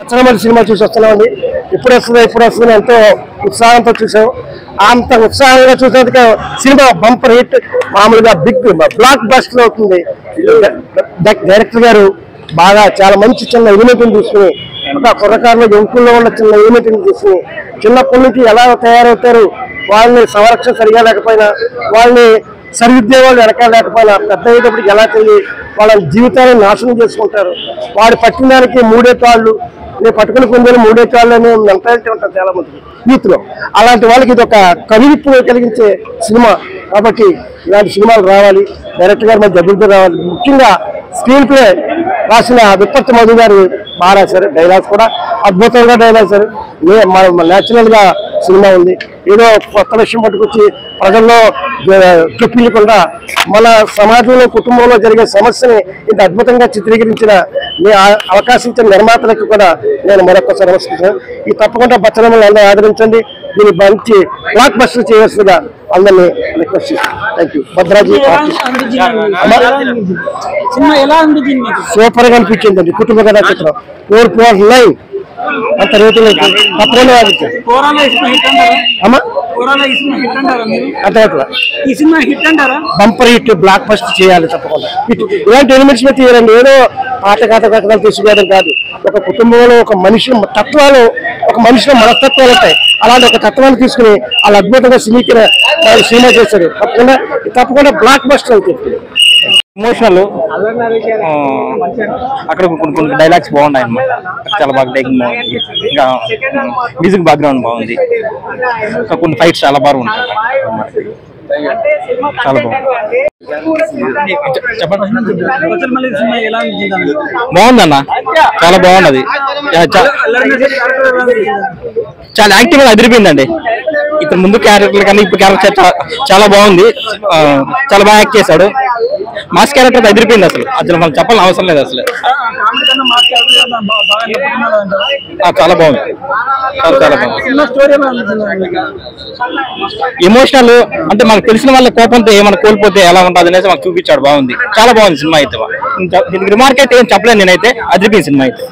అచ్చనమల్లి cinema చూసి వస్తున్నామండి. ఇప్పుడు వస్తుంది ఎంతో ఉత్సాహంతో చూసాం. అంత ఉత్సాహంగా చూసేందుకు సినిమా బంపర్ హిట్, మామూలుగా బిగ్ బ్లాక్ బస్టర్ అవుతుంది. డైరెక్టర్ గారు బాగా చాలా మంచి చిన్న ఎలిమెంట్ని తీసుకుని, ఒక కుర్రకారులో ఎంకుల్లో ఉన్న చిన్న ఎలిమెంట్ని తీసుకుని, చిన్నప్పటి నుంచి ఎలా తయారవుతారు, వాళ్ళని సంరక్షణ సరిగా లేకపోయినా, వాళ్ళని సరిదిద్దేవాళ్ళు వెనకాల లేకపోయినా, పెద్ద అయ్యేటప్పటికి ఎలా తెలియ వాళ్ళ జీవితాన్ని నాశనం చేసుకుంటారు. వాడు పట్టిన దానికి 3 తాళ్ళు, నేను పట్టుకుని పొందేది 3 తాళ్ళు అనే మెంటాలిటీ ఉంటుంది చాలా మందికి యూత్లో. అలాంటి వాళ్ళకి ఇది ఒక కనువిప్పు కలిగించే సినిమా కాబట్టి ఇలాంటి సినిమాలు రావాలి. డైరెక్టర్ గారు మన డబ్బులతో రావాలి. ముఖ్యంగా స్క్రీన్ ప్లే రాసిన విప్పత్తి మధు గారు బాగా రాశారు. డైలాగ్స్ కూడా అద్భుతంగా డైలాగ్స్. న్యాచురల్ గా సినిమా ఉంది. ఏదో కొత్త విషయం పట్టుకొచ్చి ప్రజల్లో చొప్పించకుండా మన సమాజంలో కుటుంబంలో జరిగే సమస్యని ఇంత అద్భుతంగా చిత్రీకరించిన అవకాశం ఇచ్చిన నిర్మాతలకు కూడా నేను మరొకసారి నమస్కరిస్తున్నాను. ఈ తప్పకుండా బచ్చలమ్మని అందరూ ఆదరించండి. దీన్ని మంచి బ్లాక్ బస్టర్ చేయవలసిందిగా అందరినీ రిక్వెస్ట్ చేస్తాను. Thank you. భద్రాజీ సూపర్ గా అనిపించిందండి. కుటుంబ కథా చిత్రం 4.9 అంత రేటులో తప్పకుండా బంపర్ హిట్, బ్లాక్ బస్ట్ చేయాలి తప్పకుండా. ఇలాంటి ఎలిమెంట్స్ మీద తీయాలండి. ఏదో పాట కథలు తీసుకోవడం కాదు. ఒక కుటుంబంలో ఒక మనిషి తత్వాలు, ఒక మనిషిలో మనస్తత్వాలు ఉంటాయి. అలాంటి ఒక తత్వాన్ని తీసుకుని వాళ్ళు అద్భుతంగా సినిమా చేశారు. తప్పకుండా బ్లాక్ బస్టర్ అవుతుంది. ఎమోషనల్ అక్కడ కొన్ని డైలాగ్స్ బాగున్నాయి అన్నమాట. చాలా బాగా టేకింగ్ బాగుంది. ఇంకా మ్యూజిక్ బ్యాక్గ్రౌండ్ బాగుంది. ఇంకా కొన్ని ఫైట్స్ చాలా బాగుంటాయి. చాలా బాగుందన్న, చాలా బాగున్నది. చాలా యాక్టివ్ గా అదిరిపోయిందండి. ఇతను ముందు క్యారెక్టర్ కానీ ఇప్పుడు క్యారెక్టర్ చాలా బాగుంది. చాలా బాగా యాక్ట్ చేశాడు. మాస్ క్యారెక్టర్ అదిరిపోయింది. అసలు మనం చెప్పాలని అవసరం లేదు. అసలు చాలా బాగుంది. చాలా బాగుంది. ఎమోషనల్ అంటే మనకు తెలిసిన వాళ్ళ కోపంతో ఏమైనా కోల్పోతే ఎలా ఉంటుంది అనేది మాకు చూపించాడు. బాగుంది. చాలా బాగుంది సినిమా అయితే. దీనికి రిమార్క్ అయితే ఏం చెప్పలేదు నేనైతే. అదిరిపోయింది సినిమా అయితే.